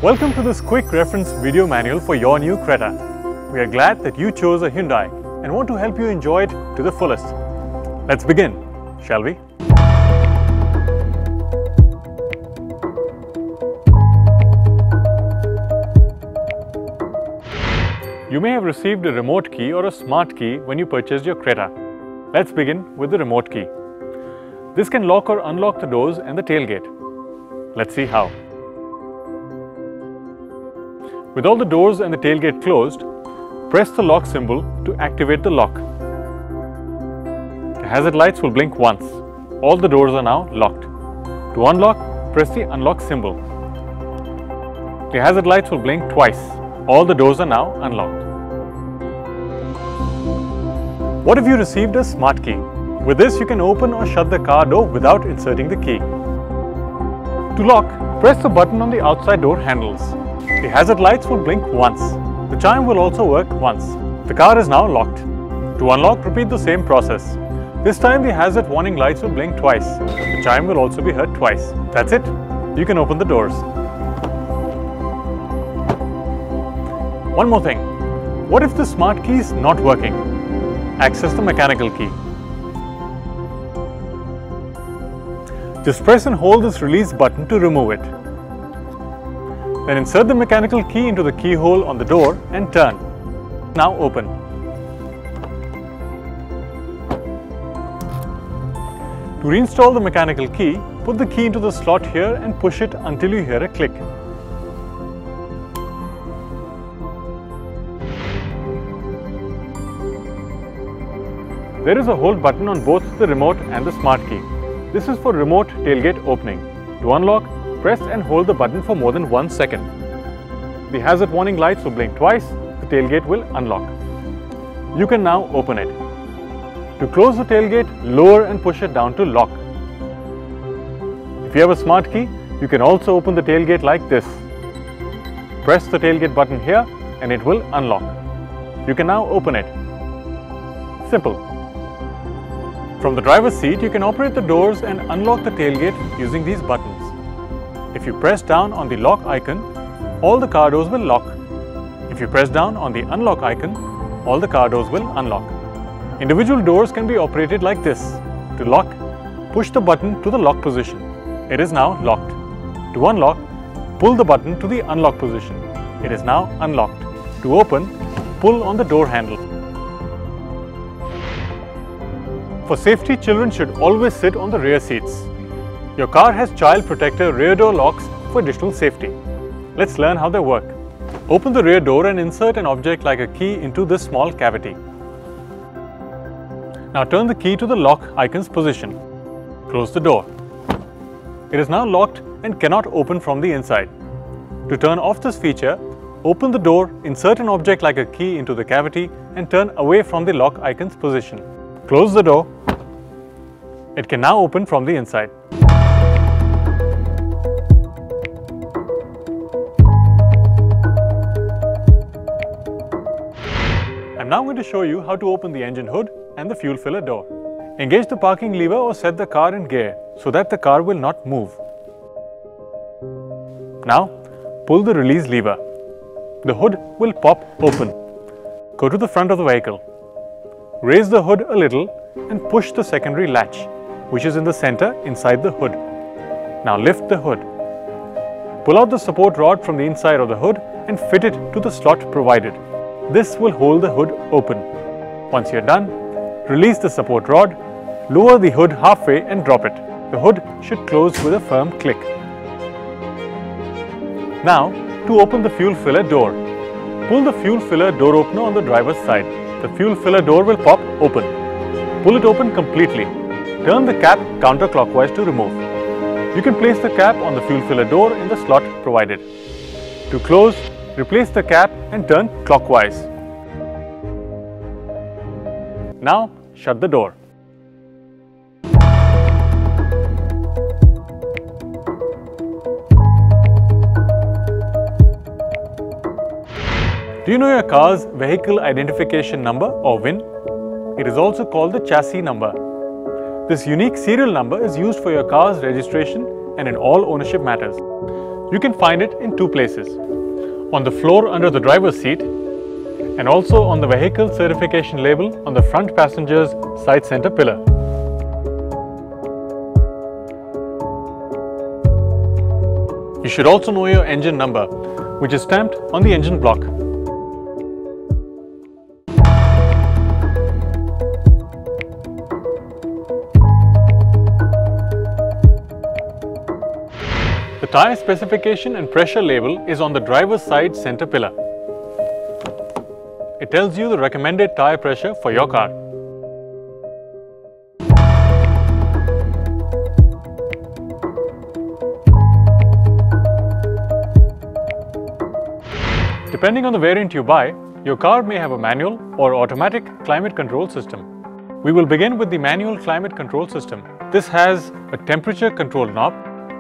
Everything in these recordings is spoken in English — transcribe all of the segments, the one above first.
Welcome to this quick reference video manual for your new Creta. We are glad that you chose a Hyundai and want to help you enjoy it to the fullest. Let's begin, shall we? You may have received a remote key or a smart key when you purchased your Creta. Let's begin with the remote key. This can lock or unlock the doors and the tailgate. Let's see how. With all the doors and the tailgate closed, press the lock symbol to activate the lock. The hazard lights will blink once. All the doors are now locked. To unlock, press the unlock symbol. The hazard lights will blink twice. All the doors are now unlocked. What if you received a smart key? With this, you can open or shut the car door without inserting the key. To lock, press the button on the outside door handles. The hazard lights will blink once. The chime will also work once. The car is now locked. To unlock, repeat the same process. This time the hazard warning lights will blink twice. The chime will also be heard twice. That's it. You can open the doors. One more thing. What if the smart key is not working? Access the mechanical key. Just press and hold this release button to remove it. Then insert the mechanical key into the keyhole on the door and turn. Now open. To reinstall the mechanical key, put the key into the slot here and push it until you hear a click. There is a hold button on both the remote and the smart key. This is for remote tailgate opening. To unlock, press and hold the button for more than 1 second. The hazard warning lights will blink twice. The tailgate will unlock. You can now open it. To close the tailgate, lower and push it down to lock. If you have a smart key, you can also open the tailgate like this. Press the tailgate button here and it will unlock. You can now open it. Simple. From the driver's seat, you can operate the doors and unlock the tailgate using these buttons. If you press down on the lock icon, all the car doors will lock. If you press down on the unlock icon, all the car doors will unlock. Individual doors can be operated like this. To lock, push the button to the lock position. It is now locked. To unlock, pull the button to the unlock position. It is now unlocked. To open, pull on the door handle. For safety, children should always sit on the rear seats. Your car has child protector rear door locks for additional safety. Let's learn how they work. Open the rear door and insert an object like a key into this small cavity. Now turn the key to the lock icon's position. Close the door. It is now locked and cannot open from the inside. To turn off this feature, open the door, insert an object like a key into the cavity and turn away from the lock icon's position. Close the door. It can now open from the inside. I'm now going to show you how to open the engine hood and the fuel filler door. Engage the parking lever or set the car in gear so that the car will not move. Now, pull the release lever. The hood will pop open. Go to the front of the vehicle. Raise the hood a little and push the secondary latch, which is in the center inside the hood. Now lift the hood. Pull out the support rod from the inside of the hood and fit it to the slot provided. This will hold the hood open. Once you're done, release the support rod, lower the hood halfway and drop it. The hood should close with a firm click. Now, to open the fuel filler door, pull the fuel filler door opener on the driver's side. The fuel filler door will pop open. Pull it open completely. Turn the cap counterclockwise to remove. You can place the cap on the fuel filler door in the slot provided. To close, replace the cap and turn clockwise. Now, shut the door. Do you know your car's vehicle identification number or VIN? It is also called the chassis number. This unique serial number is used for your car's registration and in all ownership matters. You can find it in two places: on the floor under the driver's seat and also on the vehicle certification label on the front passenger's side center pillar. You should also know your engine number, which is stamped on the engine block. The tyre specification and pressure label is on the driver's side center pillar. It tells you the recommended tyre pressure for your car. Depending on the variant you buy, your car may have a manual or automatic climate control system. We will begin with the manual climate control system. This has a temperature control knob,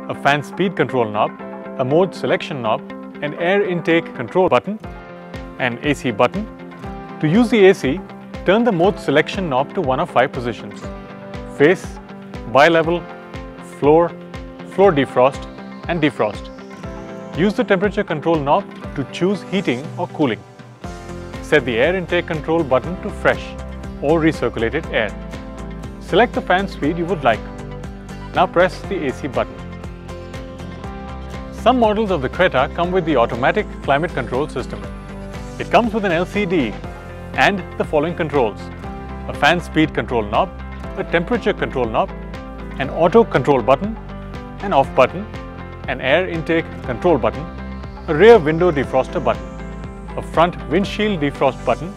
a fan speed control knob, a mode selection knob, an air intake control button, an AC button. To use the AC, turn the mode selection knob to one of 5 positions: face, bi-level, floor, floor defrost, and defrost. Use the temperature control knob to choose heating or cooling. Set the air intake control button to fresh or recirculated air. Select the fan speed you would like. Now press the AC button. Some models of the Creta come with the automatic climate control system. It comes with an LCD and the following controls: a fan speed control knob, a temperature control knob, an auto control button, an off button, an air intake control button, a rear window defroster button, a front windshield defrost button,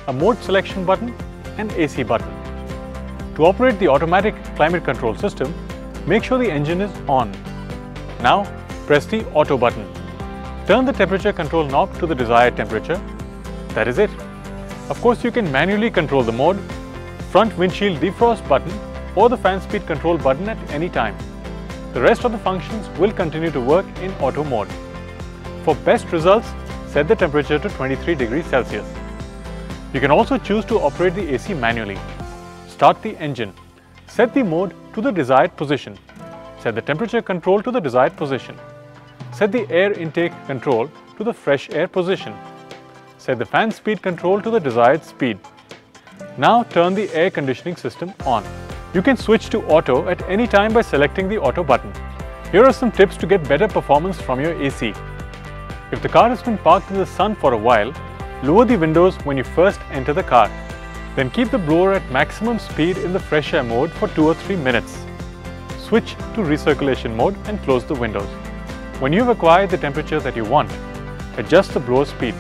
a mode selection button, and AC button. To operate the automatic climate control system, make sure the engine is on. Now press the auto button. Turn the temperature control knob to the desired temperature. That is it. Of course, you can manually control the mode, front windshield defrost button, or the fan speed control button at any time. The rest of the functions will continue to work in auto mode. For best results, set the temperature to 23 degrees Celsius. You can also choose to operate the AC manually. Start the engine. Set the mode to the desired position. Set the temperature control to the desired position. Set the air intake control to the fresh air position. Set the fan speed control to the desired speed. Now turn the air conditioning system on. You can switch to auto at any time by selecting the auto button. Here are some tips to get better performance from your AC. If the car has been parked in the sun for a while, lower the windows when you first enter the car. Then keep the blower at maximum speed in the fresh air mode for 2 or 3 minutes. Switch to recirculation mode and close the windows. When you have acquired the temperature that you want, adjust the blower speed.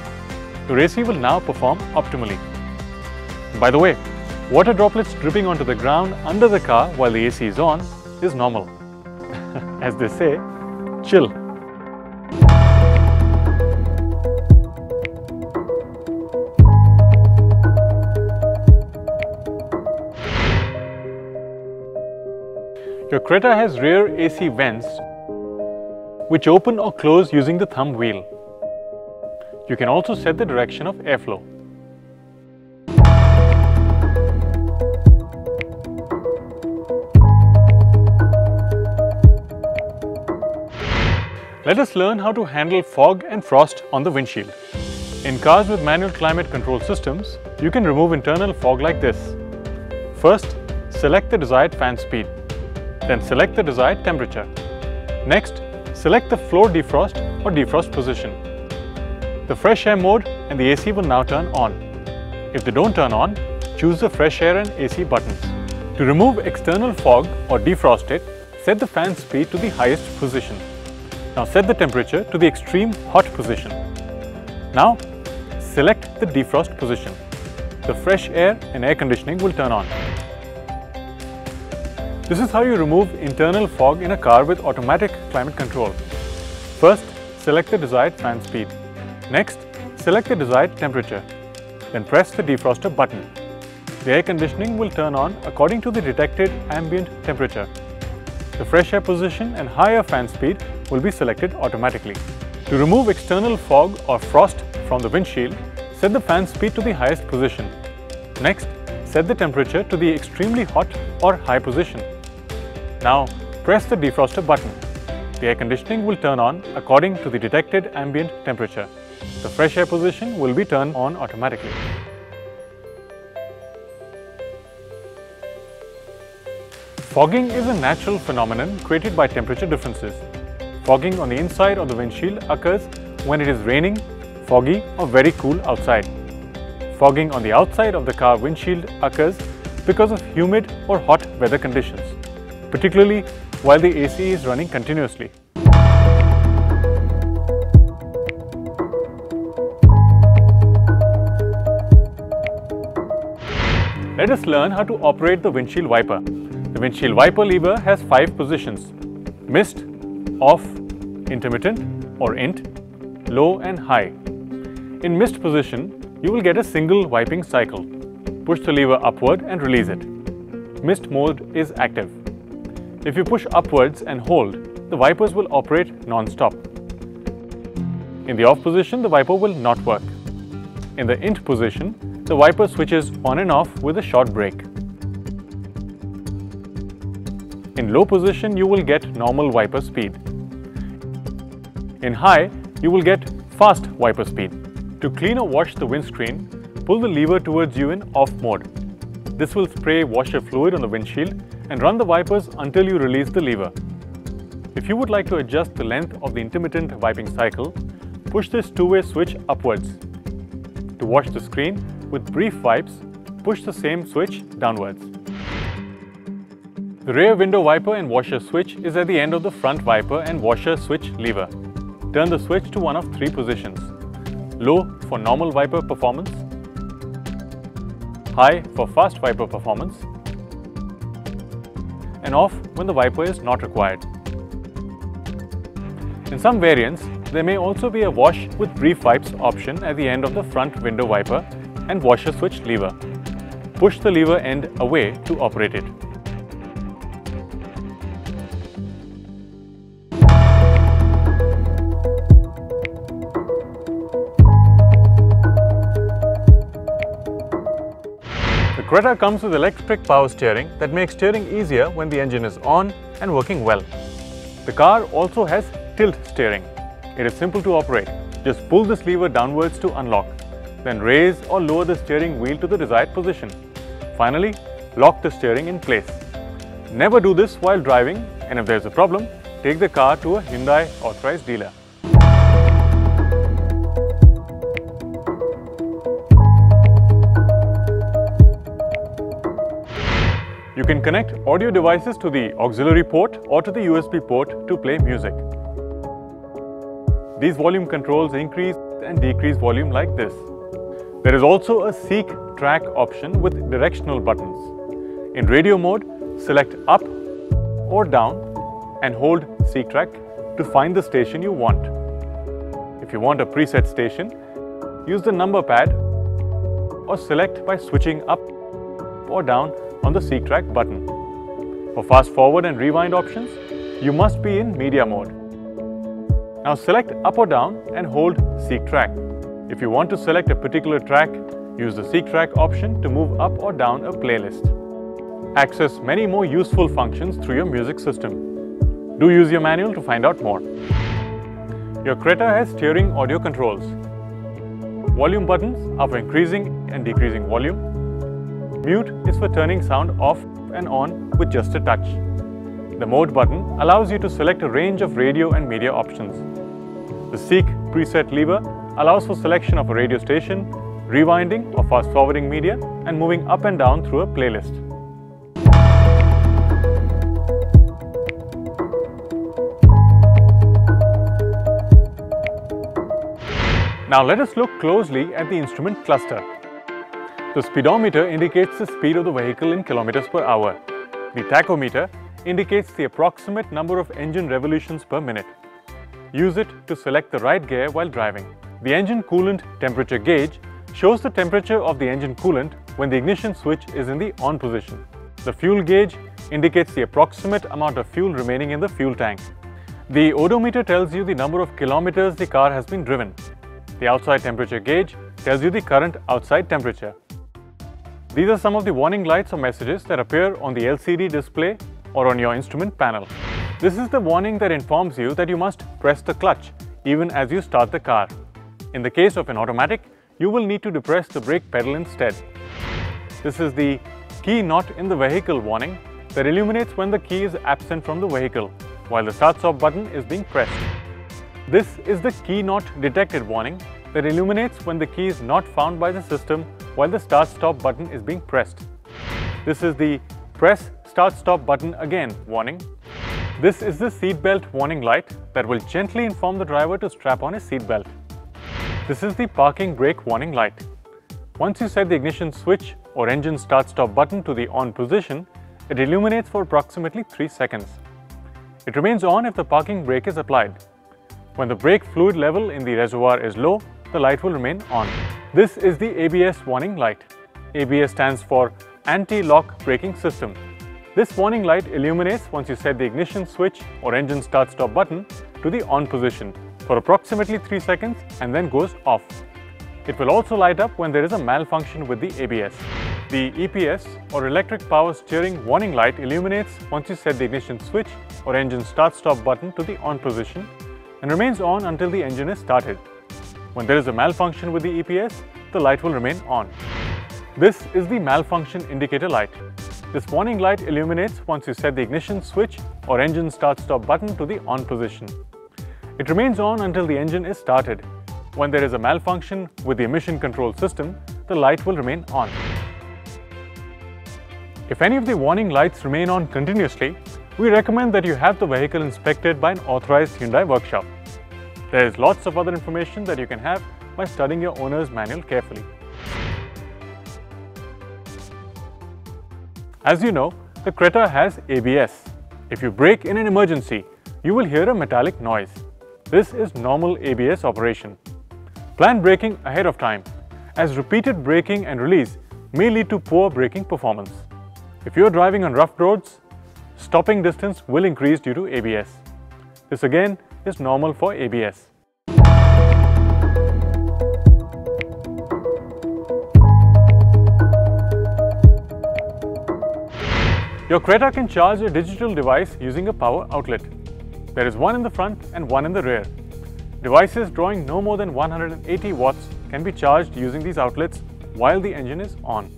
Your AC will now perform optimally. By the way, water droplets dripping onto the ground under the car while the AC is on is normal. As they say, chill. Your Creta has rear AC vents which open or close using the thumb wheel. You can also set the direction of airflow. Let us learn how to handle fog and frost on the windshield. In cars with manual climate control systems, you can remove internal fog like this. First, select the desired fan speed. Then select the desired temperature. Next, select the floor defrost or defrost position. The fresh air mode and the AC will now turn on. If they don't turn on, choose the fresh air and AC buttons. To remove external fog or defrost it, set the fan speed to the highest position. Now set the temperature to the extreme hot position. Now select the defrost position. The fresh air and air conditioning will turn on. This is how you remove internal fog in a car with automatic climate control. First, select the desired fan speed. Next, select the desired temperature. Then press the defroster button. The air conditioning will turn on according to the detected ambient temperature. The fresh air position and higher fan speed will be selected automatically. To remove external fog or frost from the windshield, set the fan speed to the highest position. Next, set the temperature to the extremely hot or high position. Now, press the defroster button. The air conditioning will turn on according to the detected ambient temperature. The fresh air position will be turned on automatically. Fogging is a natural phenomenon created by temperature differences. Fogging on the inside of the windshield occurs when it is raining, foggy or very cool outside. Fogging on the outside of the car windshield occurs because of humid or hot weather conditions, particularly while the AC is running continuously. Let us learn how to operate the windshield wiper. The windshield wiper lever has 5 positions: mist, off, intermittent or int, low and high. In mist position, you will get a single wiping cycle. Push the lever upward and release it. Mist mode is active. If you push upwards and hold, the wipers will operate non-stop. In the off position, the wiper will not work. In the int position, the wiper switches on and off with a short break. In low position, you will get normal wiper speed. In high, you will get fast wiper speed. To clean or wash the windscreen, pull the lever towards you in off mode. This will spray washer fluid on the windshield and run the wipers until you release the lever. If you would like to adjust the length of the intermittent wiping cycle, push this two-way switch upwards. To wash the screen with brief wipes, push the same switch downwards. The rear window wiper and washer switch is at the end of the front wiper and washer switch lever. Turn the switch to one of 3 positions: low for normal wiper performance, high for fast wiper performance, and off when the wiper is not required. In some variants, there may also be a wash with brief wipes option at the end of the front window wiper and washer switch lever. Push the lever end away to operate it. The Creta comes with electric power steering that makes steering easier when the engine is on and working well. The car also has tilt steering. It is simple to operate. Just pull this lever downwards to unlock. Then raise or lower the steering wheel to the desired position. Finally, lock the steering in place. Never do this while driving, and if there is a problem, take the car to a Hyundai authorized dealer. You can connect audio devices to the auxiliary port or to the USB port to play music. These volume controls increase and decrease volume like this. There is also a seek track option with directional buttons. In radio mode, select up or down and hold seek track to find the station you want. If you want a preset station, use the number pad or select by switching up or down on the seek track button. For fast forward and rewind options, you must be in media mode. Now select up or down and hold seek track. If you want to select a particular track, use the seek track option to move up or down a playlist. Access many more useful functions through your music system. Do use your manual to find out more. Your Creta has steering audio controls. Volume buttons are for increasing and decreasing volume. Mute is for turning sound off and on with just a touch. The mode button allows you to select a range of radio and media options. The Seek preset lever allows for selection of a radio station, rewinding or fast forwarding media, and moving up and down through a playlist. Now let us look closely at the instrument cluster. The speedometer indicates the speed of the vehicle in kilometers per hour. The tachometer indicates the approximate number of engine revolutions per minute. Use it to select the right gear while driving. The engine coolant temperature gauge shows the temperature of the engine coolant when the ignition switch is in the on position. The fuel gauge indicates the approximate amount of fuel remaining in the fuel tank. The odometer tells you the number of kilometers the car has been driven. The outside temperature gauge tells you the current outside temperature. These are some of the warning lights or messages that appear on the LCD display or on your instrument panel. This is the warning that informs you that you must press the clutch even as you start the car. In the case of an automatic, you will need to depress the brake pedal instead. This is the key not in the vehicle warning that illuminates when the key is absent from the vehicle while the start-stop button is being pressed. This is the key not detected warning that illuminates when the key is not found by the system while the start-stop button is being pressed. This is the press start-stop button again warning. This is the seatbelt warning light that will gently inform the driver to strap on his seatbelt. This is the parking brake warning light. Once you set the ignition switch or engine start-stop button to the on position, it illuminates for approximately 3 seconds. It remains on if the parking brake is applied. When the brake fluid level in the reservoir is low, the light will remain on. This is the ABS warning light. ABS stands for Anti-Lock Braking System. This warning light illuminates once you set the ignition switch or engine start-stop button to the on position for approximately 3 seconds and then goes off. It will also light up when there is a malfunction with the ABS. The EPS or electric power steering warning light illuminates once you set the ignition switch or engine start-stop button to the on position and remains on until the engine is started. When there is a malfunction with the EPS, the light will remain on. This is the malfunction indicator light. This warning light illuminates once you set the ignition switch or engine start-stop button to the on position. It remains on until the engine is started. When there is a malfunction with the emission control system, the light will remain on. If any of the warning lights remain on continuously, we recommend that you have the vehicle inspected by an authorized Hyundai workshop. There is lots of other information that you can have by studying your owner's manual carefully. As you know, the Creta has ABS. If you brake in an emergency, you will hear a metallic noise. This is normal ABS operation. Plan braking ahead of time, as repeated braking and release may lead to poor braking performance. If you are driving on rough roads, stopping distance will increase due to ABS. This again is normal for ABS. Your Creta can charge a digital device using a power outlet. There is one in the front and one in the rear. Devices drawing no more than 180 watts can be charged using these outlets while the engine is on.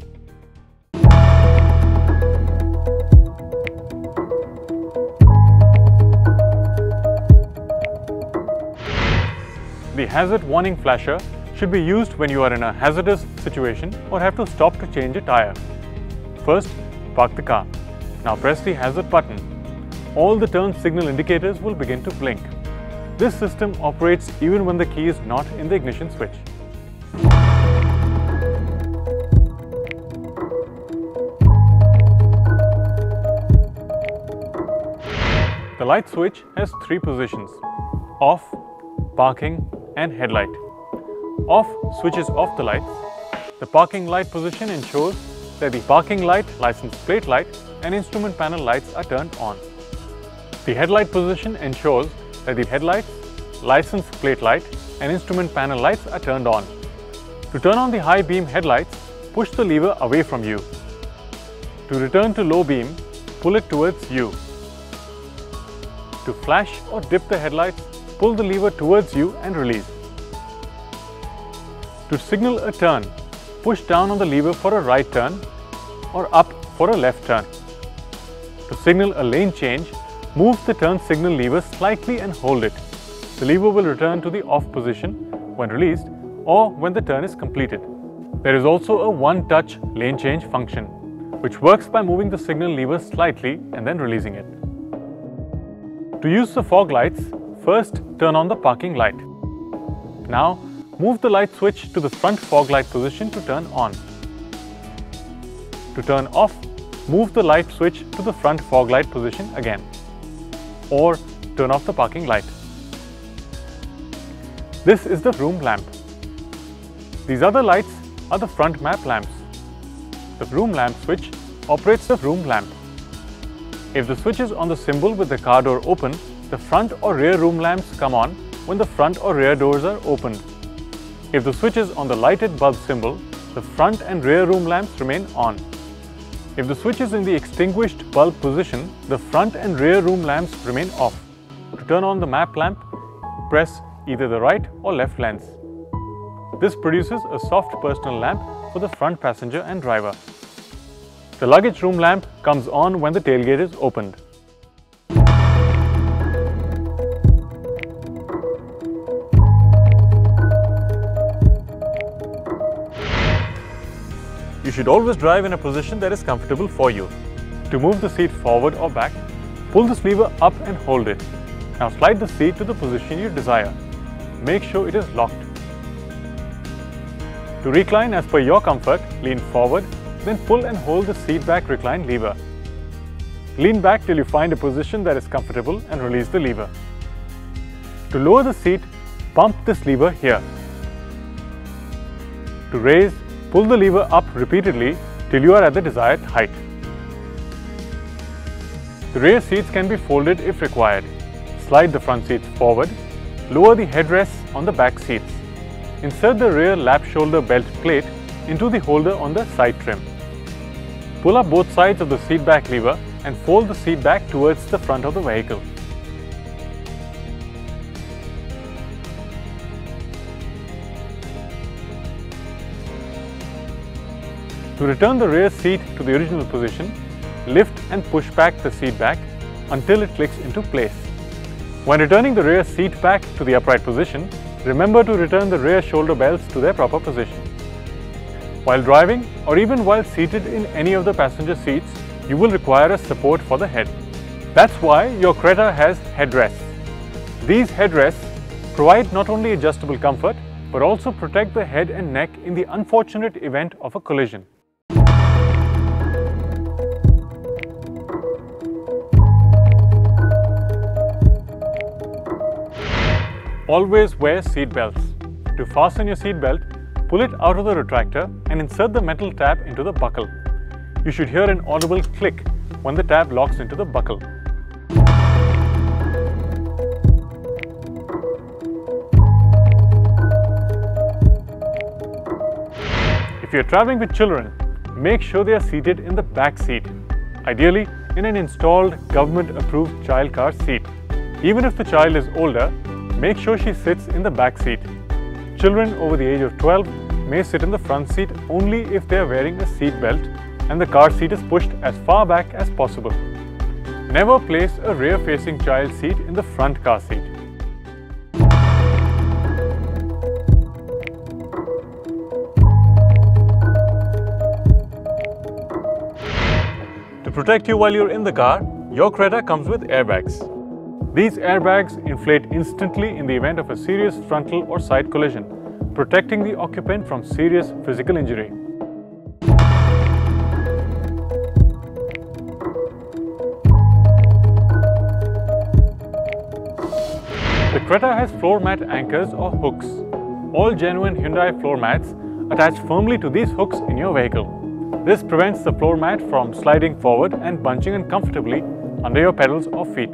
The hazard warning flasher should be used when you are in a hazardous situation or have to stop to change a tire. First, park the car. Now press the hazard button. All the turn signal indicators will begin to blink. This system operates even when the key is not in the ignition switch. The light switch has 3 positions: off, parking, and headlight. Off switches off the lights. The parking light position ensures that the parking light, license plate light, and instrument panel lights are turned on. The headlight position ensures that the headlights, license plate light, and instrument panel lights are turned on. To turn on the high beam headlights, push the lever away from you. To return to low beam, pull it towards you. To flash or dip the headlights, pull the lever towards you and release. To signal a turn, push down on the lever for a right turn or up for a left turn. To signal a lane change, move the turn signal lever slightly and hold it. The lever will return to the off position when released or when the turn is completed. There is also a one-touch lane change function, which works by moving the signal lever slightly and then releasing it. To use the fog lights, first turn on the parking light. Now, move the light switch to the front fog light position to turn on. To turn off, move the light switch to the front fog light position again, or turn off the parking light. This is the room lamp. These other lights are the front map lamps. The room lamp switch operates the room lamp. If the switch is on the symbol with the car door open, the front or rear room lamps come on when the front or rear doors are opened. If the switch is on the lighted bulb symbol, the front and rear room lamps remain on. If the switch is in the extinguished bulb position, the front and rear room lamps remain off. To turn on the map lamp, press either the right or left lens. This produces a soft personal lamp for the front passenger and driver. The luggage room lamp comes on when the tailgate is opened. You should always drive in a position that is comfortable for you. To move the seat forward or back, pull this lever up and hold it. Now slide the seat to the position you desire. Make sure it is locked. To recline as per your comfort, lean forward, then pull and hold the seat back recline lever. Lean back till you find a position that is comfortable and release the lever. To lower the seat, pump this lever here. To raise, pull the lever up repeatedly till you are at the desired height. The rear seats can be folded if required. Slide the front seats forward. Lower the headrests on the back seats. Insert the rear lap shoulder belt plate into the holder on the side trim. Pull up both sides of the seat back lever and fold the seat back towards the front of the vehicle. To return the rear seat to the original position, lift and push back the seat back until it clicks into place. When returning the rear seat back to the upright position, remember to return the rear shoulder belts to their proper position. While driving or even while seated in any of the passenger seats, you will require a support for the head. That's why your Creta has headrests. These headrests provide not only adjustable comfort, but also protect the head and neck in the unfortunate event of a collision. Always wear seat belts. To fasten your seat belt, pull it out of the retractor and insert the metal tab into the buckle. You should hear an audible click when the tab locks into the buckle. If you are traveling with children, make sure they are seated in the back seat, ideally in an installed government-approved child car seat. Even if the child is older, make sure she sits in the back seat. Children over the age of 12 may sit in the front seat only if they are wearing a seat belt and the car seat is pushed as far back as possible. Never place a rear-facing child seat in the front car seat. To protect you while you're in the car, your Creta comes with airbags. These airbags inflate instantly in the event of a serious frontal or side collision, protecting the occupant from serious physical injury. The Creta has floor mat anchors or hooks. All genuine Hyundai floor mats attach firmly to these hooks in your vehicle. This prevents the floor mat from sliding forward and bunching uncomfortably under your pedals or feet.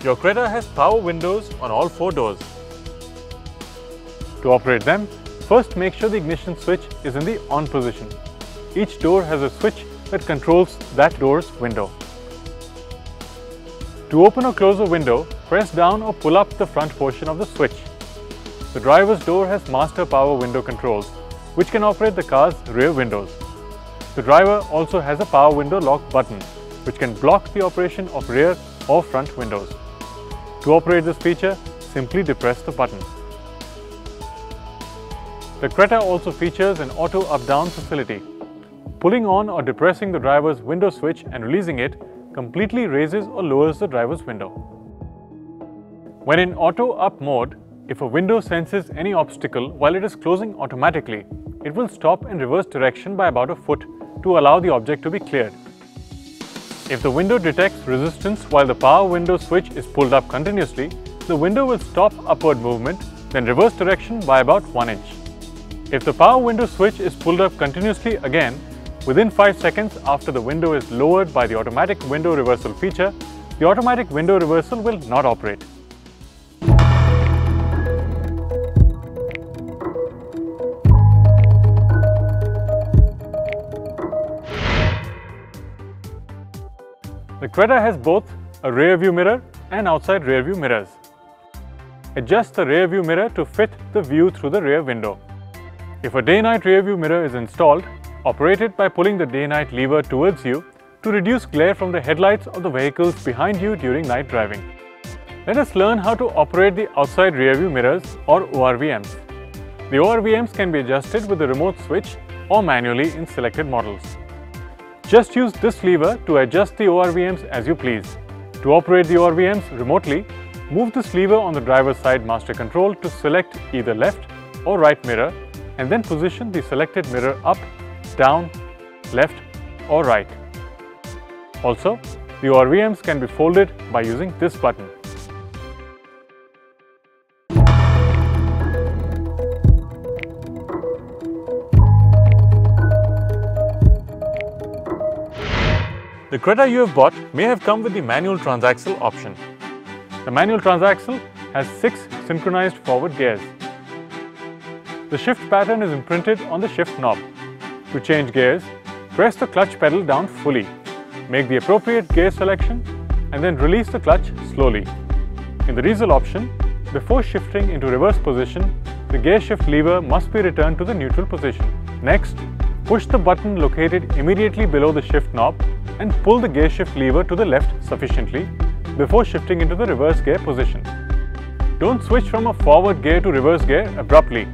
Your Creta has power windows on all 4 doors. To operate them, first make sure the ignition switch is in the on position. Each door has a switch that controls that door's window. To open or close a window, press down or pull up the front portion of the switch. The driver's door has master power window controls, which can operate the car's rear windows. The driver also has a power window lock button, which can block the operation of rear or front windows. To operate this feature, simply depress the button. The Creta also features an auto up-down facility. Pulling on or depressing the driver's window switch and releasing it completely raises or lowers the driver's window. When in auto up mode, if a window senses any obstacle while it is closing automatically, it will stop and reverse direction by about a foot to allow the object to be cleared. If the window detects resistance while the power window switch is pulled up continuously, the window will stop upward movement, then reverse direction by about 1 inch. If the power window switch is pulled up continuously again, within 5 seconds after the window is lowered by the automatic window reversal feature, the automatic window reversal will not operate. Creta has both a rear view mirror and outside rear view mirrors. Adjust the rear view mirror to fit the view through the rear window. If a day-night rear view mirror is installed, operate it by pulling the day-night lever towards you to reduce glare from the headlights of the vehicles behind you during night driving. Let us learn how to operate the outside rear view mirrors or ORVMs. The ORVMs can be adjusted with the remote switch or manually in selected models. Just use this lever to adjust the ORVMs as you please. To operate the ORVMs remotely, move this lever on the driver's side master control to select either left or right mirror and then position the selected mirror up, down, left or right. Also, the ORVMs can be folded by using this button. The Creta you have bought may have come with the manual transaxle option. The manual transaxle has 6 synchronized forward gears. The shift pattern is imprinted on the shift knob. To change gears, press the clutch pedal down fully. Make the appropriate gear selection and then release the clutch slowly. In the diesel option, before shifting into reverse position, the gear shift lever must be returned to the neutral position. Next, push the button located immediately below the shift knob and pull the gear shift lever to the left sufficiently before shifting into the reverse gear position. Don't switch from a forward gear to reverse gear abruptly.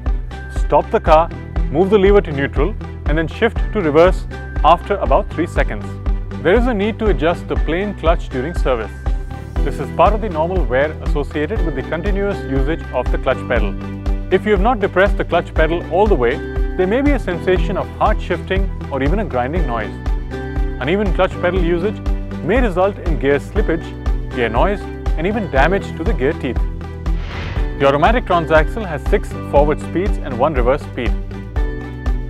Stop the car, move the lever to neutral and then shift to reverse after about 3 seconds. There is a need to adjust the plain clutch during service. This is part of the normal wear associated with the continuous usage of the clutch pedal. If you have not depressed the clutch pedal all the way, there may be a sensation of hard shifting or even a grinding noise. Uneven clutch pedal usage may result in gear slippage, gear noise and even damage to the gear teeth. The automatic transaxle has 6 forward speeds and 1 reverse speed.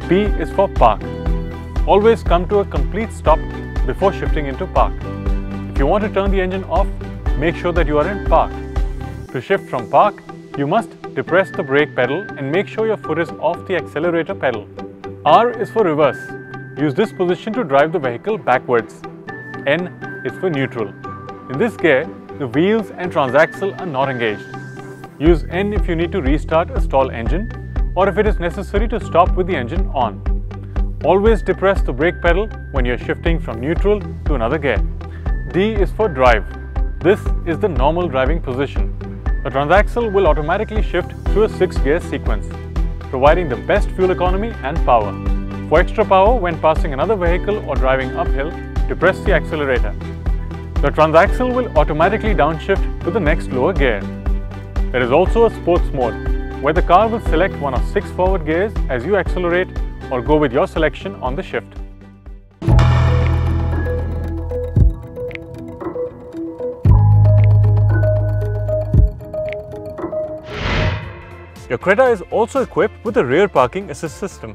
P is for park. Always come to a complete stop before shifting into park. If you want to turn the engine off, make sure that you are in park. To shift from park, you must depress the brake pedal and make sure your foot is off the accelerator pedal. R is for reverse. Use this position to drive the vehicle backwards. N is for neutral. In this gear, the wheels and transaxle are not engaged. Use N if you need to restart a stalled engine or if it is necessary to stop with the engine on. Always depress the brake pedal when you are shifting from neutral to another gear. D is for drive. This is the normal driving position. The transaxle will automatically shift through a 6-gear sequence, providing the best fuel economy and power. For extra power when passing another vehicle or driving uphill, depress the accelerator. The transaxle will automatically downshift to the next lower gear. There is also a sports mode, where the car will select one of 6 forward gears as you accelerate or go with your selection on the shift. Your Creta is also equipped with a rear parking assist system.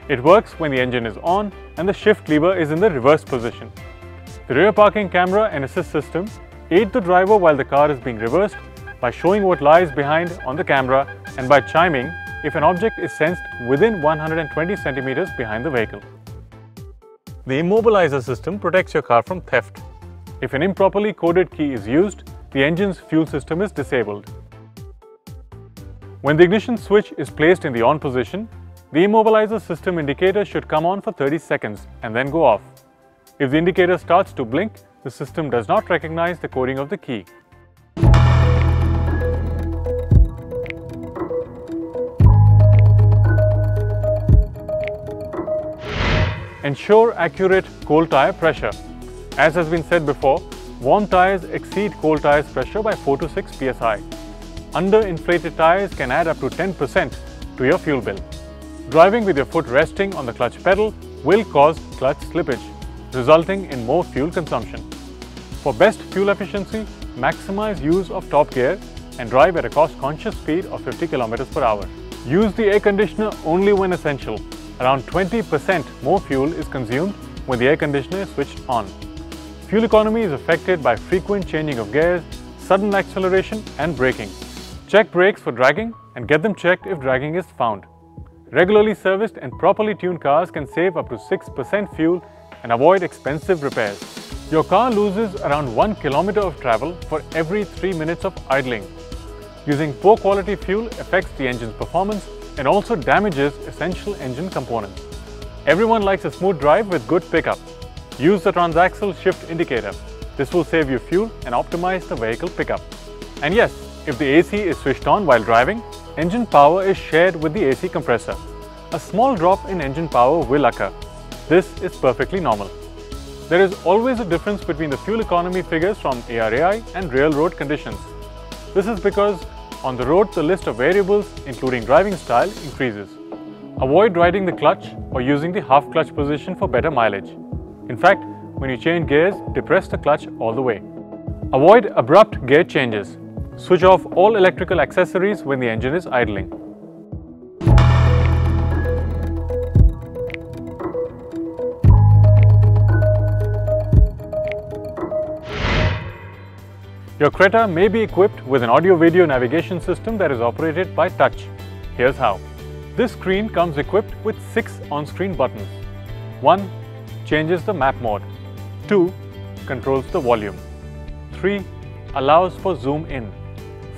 It works when the engine is on and the shift lever is in the reverse position. The rear parking camera and assist system aid the driver while the car is being reversed by showing what lies behind on the camera and by chiming if an object is sensed within 120 centimeters behind the vehicle. The immobilizer system protects your car from theft. If an improperly coded key is used, the engine's fuel system is disabled. When the ignition switch is placed in the on position, the immobilizer system indicator should come on for 30 seconds and then go off. If the indicator starts to blink, the system does not recognize the coding of the key. Ensure accurate cold tire pressure. As has been said before, warm tires exceed cold tires pressure by 4 to 6 psi. Underinflated tires can add up to 10% to your fuel bill. Driving with your foot resting on the clutch pedal will cause clutch slippage, resulting in more fuel consumption. For best fuel efficiency, maximize use of top gear and drive at a cost-conscious speed of 50 km per hour. Use the air conditioner only when essential. Around 20% more fuel is consumed when the air conditioner is switched on. Fuel economy is affected by frequent changing of gears, sudden acceleration and braking. Check brakes for dragging and get them checked if dragging is found. Regularly serviced and properly tuned cars can save up to 6% fuel and avoid expensive repairs. Your car loses around 1 kilometer of travel for every 3 minutes of idling. Using poor quality fuel affects the engine's performance and also damages essential engine components. Everyone likes a smooth drive with good pickup. Use the TRANSAXLE shift indicator. This will save you fuel and optimize the vehicle pickup. And yes, if the AC is switched on while driving, engine power is shared with the AC compressor. A small drop in engine power will occur. This is perfectly normal. There is always a difference between the fuel economy figures from ARAI and real road conditions. This is because on the road the list of variables, including driving style, increases. Avoid riding the clutch or using the half clutch position for better mileage. In fact, when you change gears, depress the clutch all the way. Avoid abrupt gear changes. Switch off all electrical accessories when the engine is idling. Your Creta may be equipped with an audio-video navigation system that is operated by touch. Here's how. This screen comes equipped with 6 on-screen buttons. 1. Changes the map mode. 2. Controls the volume. 3. Allows for zoom in.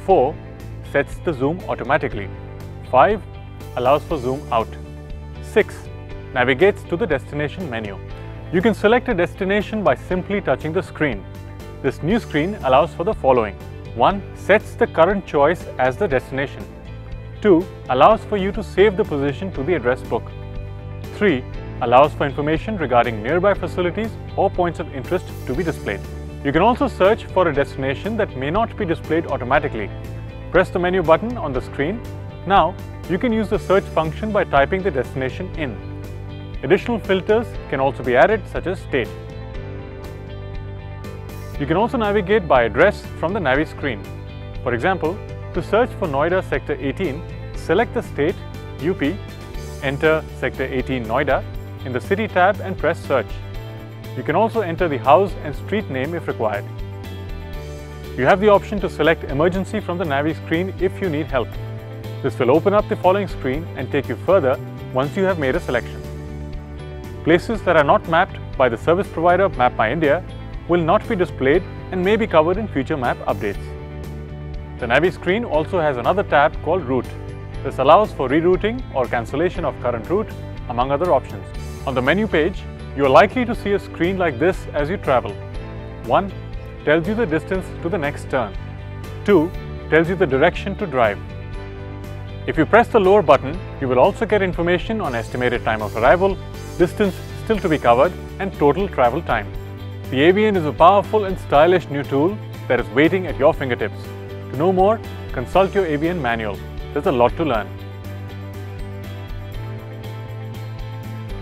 4. Sets the zoom automatically. 5. Allows for zoom out. 6. Navigates to the destination menu. You can select a destination by simply touching the screen. This new screen allows for the following. 1. Sets the current choice as the destination. 2. Allows for you to save the position to the address book. 3. Allows for information regarding nearby facilities or points of interest to be displayed. You can also search for a destination that may not be displayed automatically. Press the menu button on the screen. Now, you can use the search function by typing the destination in. Additional filters can also be added, such as state. You can also navigate by address from the Navi screen. For example, to search for Noida Sector 18, select the state, UP, enter Sector 18 Noida in the City tab and press search. You can also enter the house and street name if required. You have the option to select emergency from the Navi screen if you need help. This will open up the following screen and take you further once you have made a selection. Places that are not mapped by the service provider Map My India will not be displayed and may be covered in future map updates. The Navi screen also has another tab called Route. This allows for rerouting or cancellation of current route, among other options. On the menu page, you are likely to see a screen like this as you travel. 1. Tells you the distance to the next turn. 2. Tells you the direction to drive. If you press the lower button, you will also get information on estimated time of arrival, distance still to be covered, and total travel time. The AVN is a powerful and stylish new tool that is waiting at your fingertips. To know more, consult your AVN manual. There's a lot to learn.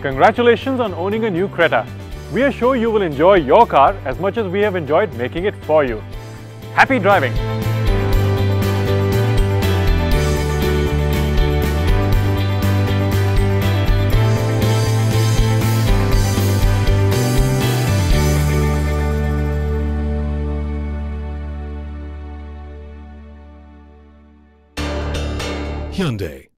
Congratulations on owning a new Creta. We are sure you will enjoy your car as much as we have enjoyed making it for you. Happy driving! Hyundai.